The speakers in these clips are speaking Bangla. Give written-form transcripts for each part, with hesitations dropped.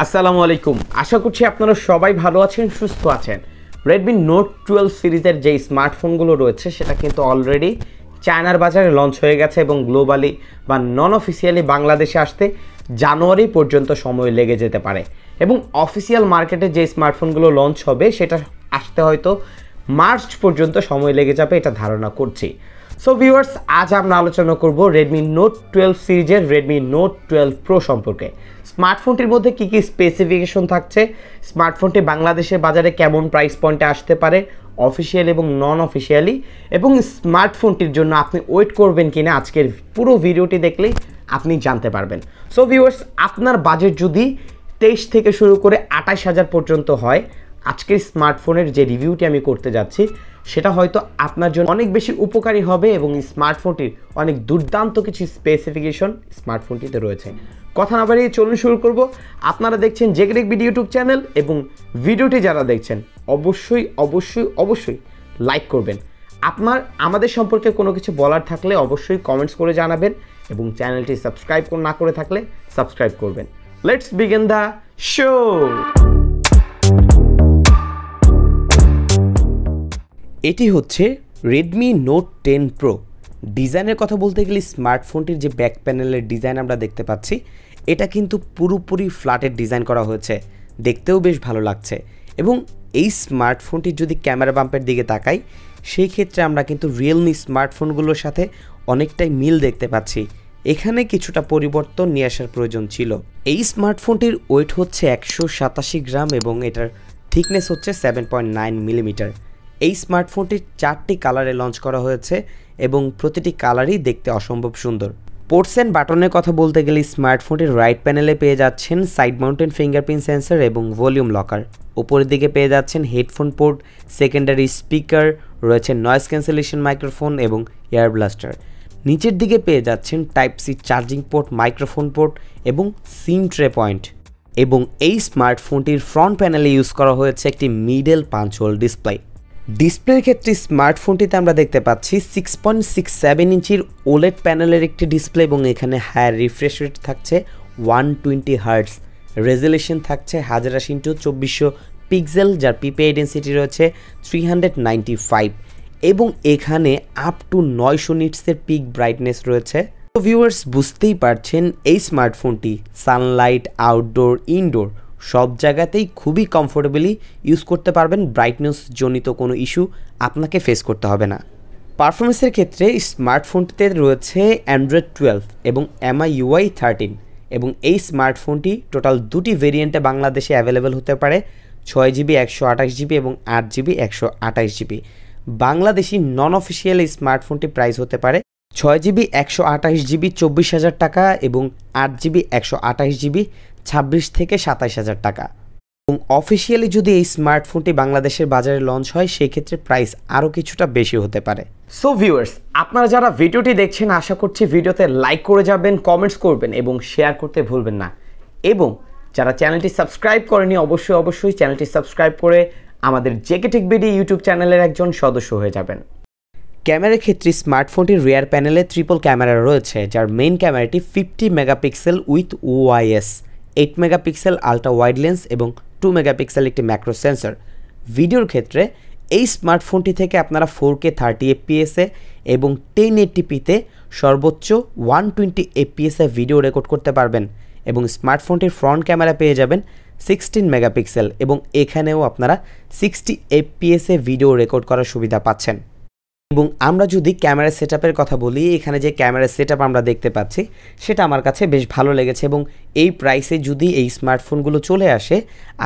আসসালামু আলাইকুম। আশা করছি আপনারা সবাই ভালো আছেন, সুস্থ আছেন। Redmi Note 12 সিরিজের যে স্মার্টফোনগুলো রয়েছে সেটা কিন্তু অলরেডি চায়নার বাজারে লঞ্চ হয়ে গেছে এবং গ্লোবালি বা নন অফিসিয়ালি বাংলাদেশে আসতে জানুয়ারি পর্যন্ত সময় লেগে যেতে পারে এবং অফিসিয়াল মার্কেটে যে স্মার্টফোনগুলো লঞ্চ হবে সেটা আসতে হয়তো মার্চ পর্যন্ত সময় লেগে যাবে, এটা ধারণা করছি। সো ভিউয়ার্স, আজ আমরা আলোচনা করব Redmi Note 12 সিরিজের Redmi Note 12 Pro সম্পর্কে। স্মার্টফোনটির মধ্যে কী কী স্পেসিফিকেশন থাকছে, স্মার্টফোনটি বাংলাদেশের বাজারে কেমন প্রাইস পয়েন্টে আসতে পারে অফিসিয়াল এবং নন অফিসিয়ালি, এবং স্মার্টফোনটির জন্য আপনি ওয়েট করবেন কিনা আজকের পুরো ভিডিওটি দেখলেই আপনি জানতে পারবেন। সো ভিউয়ার্স, আপনার বাজেট যদি 23 থেকে শুরু করে 28,000 পর্যন্ত হয়, আজকের স্মার্টফোনের যে রিভিউটি আমি করতে যাচ্ছি সেটা হয়তো আপনার জন্য অনেক বেশি উপকারী হবে এবং স্মার্টফোনটির অনেক দুর্দান্ত কিছু স্পেসিফিকেশন স্মার্টফোনটিতে রয়েছে। কথা না বাড়িয়ে চলুন শুরু করব। আপনারা দেখছেন জেকেটেক ভিডিও ইউটিউব চ্যানেল এবং ভিডিওটি যারা দেখছেন অবশ্যই অবশ্যই অবশ্যই লাইক করবেন। আমাদের সম্পর্কে কোনো কিছু বলার থাকলে অবশ্যই কমেন্টস করে জানাবেন এবং চ্যানেলটি সাবস্ক্রাইব না করে থাকলে সাবস্ক্রাইব করবেন। Let's begin the show. এটি হচ্ছে Redmi Note 10 Pro। ডিজাইনের কথা বলতে গেলে স্মার্টফোনটির যে ব্যাক প্যানেলের ডিজাইন আমরা দেখতে পাচ্ছি এটা কিন্তু পুরোপুরি ফ্ল্যাটের ডিজাইন করা হয়েছে, দেখতেও বেশ ভালো লাগছে। এবং এই স্মার্টফোনটির যদি ক্যামেরা বাম্পের দিকে তাকাই সেই ক্ষেত্রে আমরা কিন্তু রিয়েলমি স্মার্টফোনগুলোর সাথে অনেকটাই মিল দেখতে পাচ্ছি। এখানে কিছুটা পরিবর্তন নিয়ে আসার প্রয়োজন ছিল। এই স্মার্টফোনটির ওয়েট হচ্ছে 187 গ্রাম এবং এটার থিকনেস হচ্ছে 7.9 মিলিমিটার। এই স্মার্টফোনটির 4টি কালারে লঞ্চ করা হয়েছে এবং প্রতিটি কালারই দেখতে অসম্ভব সুন্দর। পোর্টস অ্যান্ড বাটনের কথা বলতে গেলে স্মার্টফোনটির রাইট প্যানেলে পেয়ে যাচ্ছেন সাইড মাউন্টেন ফিঙ্গারপ্রিন্ট সেন্সর এবং ভলিউম লকার। উপরের দিকে পেয়ে যাচ্ছেন হেডফোন পোর্ট, সেকেন্ডারি স্পিকার, রয়েছে নয়েজ ক্যান্সেলেশন মাইক্রোফোন এবং এয়ার ব্লাস্টার। নিচের দিকে পেয়ে যাচ্ছেন type C charging port, microphone port এবং সিম ট্রে পয়েন্ট। এবং এই স্মার্টফোনটির ফ্রন্ট প্যানেলে ইউজ করা হয়েছে একটি মিডল পাঞ্চ হোল ডিসপ্লে। ডিসপ্লের ক্ষেত্রে স্মার্টফোনটিতে আমরা দেখতে পাচ্ছি 6.67 ইঞ্চির ওলেড প্যানেলের একটি ডিসপ্লে এবং এখানে হায়ার রিফ্রেশ রেট থাকছে 120 হার্টস, রেজলিউশন থাকছে 1080x2400 পিক্সেল, যার পিপিআই ডেন্সিটি রয়েছে 395 এবং এখানে আপ টু 900 নিটসের পিক ব্রাইটনেস রয়েছে। তো ভিউয়ার্স, বুঝতেই পারছেন এই স্মার্টফোনটি সানলাইট, আউটডোর, ইনডোর সব জায়গাতেই খুবই কমফোর্টেবলি ইউজ করতে পারবেন। ব্রাইটনেস জনিত কোনো ইস্যু আপনাকে ফেস করতে হবে না। পারফরমেন্সের ক্ষেত্রে স্মার্টফোনটিতে রয়েছে Android 12 এবং MIUI 13 এবং এই স্মার্টফোনটি টোটাল দুটি ভেরিয়েন্টে বাংলাদেশে অ্যাভেলেবেল হতে পারে, 6GB 128GB এবং 8GB 128GB। বাংলাদেশি নন অফিসিয়াল এই স্মার্টফোনটি প্রাইস হতে পারে 6GB 128GB 24,000 টাকা এবং 8GB 128GB 26 থেকে 27,000 টাকা। এবং অফিসিয়ালি যদি এই স্মার্টফোনটি বাংলাদেশের বাজারে লঞ্চ হয় সেই ক্ষেত্রে প্রাইস আরও কিছুটা বেশি হতে পারে। সো ভিউয়ার্স, আপনারা যারা ভিডিওটি দেখছেন আশা করছি ভিডিওতে লাইক করে যাবেন, কমেন্টস করবেন এবং শেয়ার করতে ভুলবেন না। এবং যারা চ্যানেলটি সাবস্ক্রাইব করেনি অবশ্যই চ্যানেলটি সাবস্ক্রাইব করে আমাদের জেকেটেক ভিডিও ইউটিউব চ্যানেলের একজন সদস্য হয়ে যাবেন। ক্যামেরার ক্ষেত্রে স্মার্টফোনটির রিয়ার প্যানেলে ট্রিপল ক্যামেরা রয়েছে, যার মেইন ক্যামেরাটি 50 megapixel with OIS, 8 megapixel ultra wide lens এবং 2 মেগাপিক্সেল একটি ম্যাক্রো সেন্সর। ভিডিওর ক্ষেত্রে এই স্মার্টফোনটি থেকে আপনারা 4K 30 FPS এবং 1080pতে সর্বোচ্চ 120 FPS ভিডিও রেকর্ড করতে পারবেন এবং স্মার্টফোনটির ফ্রন্ট ক্যামেরা পেয়ে যাবেন 16 মেগাপিক্সেল এবং এখানেও আপনারা 60 FPS ভিডিও রেকর্ড করার সুবিধা পাচ্ছেন। এবং আমরা যদি ক্যামেরা সেটআপের কথা বলি, এখানে যে ক্যামেরা সেটআপ আমরা দেখতে পাচ্ছি সেটা আমার কাছে বেশ ভালো লেগেছে এবং এই প্রাইসে যদি এই স্মার্টফোনগুলো চলে আসে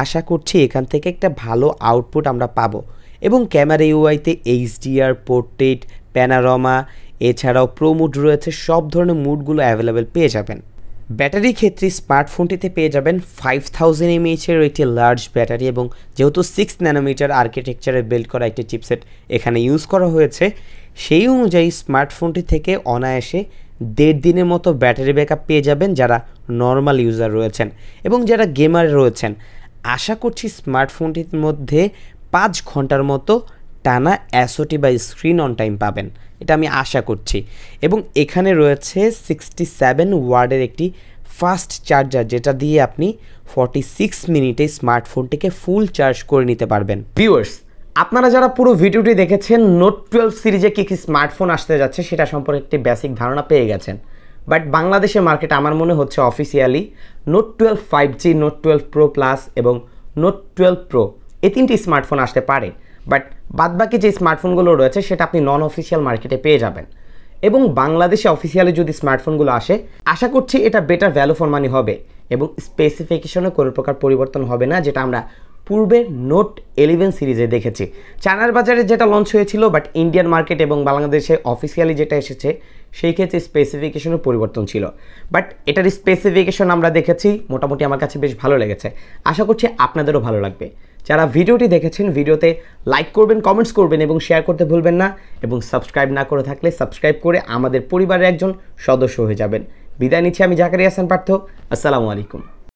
আশা করছি এখান থেকে একটা ভালো আউটপুট আমরা পাবো। এবং ক্যামেরা ইউআইতে HDR, পোর্ট্রেট, প্যানোরামা এছাড়াও প্রো মুড রয়েছে, সব ধরনের মুডগুলো অ্যাভেলেবেল পেয়ে যাবেন। ব্যাটারির ক্ষেত্রে স্মার্টফোনটিতে পেয়ে যাবেন 5000 mAh-এর একটি লার্জ ব্যাটারি এবং যেহেতু 6 ন্যানোমিটার আর্কিটেকচারে বিল্ড করা একটি চিপসেট এখানে ইউজ করা হয়েছে, সেই অনুযায়ী স্মার্টফোনটি থেকে অনায়াসে 1.5 দিনের মতো ব্যাটারি ব্যাকআপ পেয়ে যাবেন যারা নর্মাল ইউজার রয়েছেন। এবং যারা গেমার রয়েছেন আশা করছি স্মার্টফোনটির মধ্যে 5 ঘন্টার মতো টানা SOT বা স্ক্রিন অন টাইম পাবেন, এটা আমি আশা করছি। এবং এখানে রয়েছে 67 ওয়াটের একটি ফাস্ট চার্জার, যেটা দিয়ে আপনি 46 মিনিটে স্মার্টফোনটিকে ফুল চার্জ করে নিতে পারবেন। ভিউয়ার্স, আপনারা যারা পুরো ভিডিওটি দেখেছেন, নোট 12 সিরিজে কী কী স্মার্টফোন আসতে যাচ্ছে সেটা সম্পর্কে একটি বেসিক ধারণা পেয়ে গেছেন। বাট বাংলাদেশের মার্কেটে আমার মনে হচ্ছে officially note 12 5G, note 12 pro plus এবং নোট 12 প্রো এই তিনটি স্মার্টফোন আসতে পারে। বাট বাদবাকি যে স্মার্টফোনগুলো রয়েছে সেটা আপনি নন অফিসিয়াল মার্কেটে পেয়ে যাবেন। এবং বাংলাদেশে অফিসিয়ালি যদি স্মার্টফোনগুলো আসে, আশা করছি এটা বেটার ভ্যালু ফর মানি হবে এবং স্পেসিফিকেশনে কোনো প্রকার পরিবর্তন হবে না, যেটা আমরা পূর্বে নোট 11 সিরিজে দেখেছি। চায়নার বাজারে যেটা লঞ্চ হয়েছিল, বাট ইন্ডিয়ান মার্কেট এবং বাংলাদেশে অফিসিয়ালি যেটা এসেছে সেই ক্ষেত্রে স্পেসিফিকেশনের পরিবর্তন ছিল। বাট এটার স্পেসিফিকেশন আমরা দেখেছি, মোটামুটি আমার কাছে বেশ ভালো লেগেছে। আশা করছি আপনাদেরও ভালো লাগবে। যারা ভিডিওটি দেখেছেন, ভিডিওতে লাইক করবেন, কমেন্টস করবেন এবং শেয়ার করতে ভুলবেন না। এবং সাবস্ক্রাইব না করে থাকলে সাবস্ক্রাইব করে আমাদের পরিবারের একজন সদস্য হয়ে যাবেন। বিদায় নিচ্ছি, আমি জাকারিয়া হাসান পার্থ। আসসালামু আলাইকুম।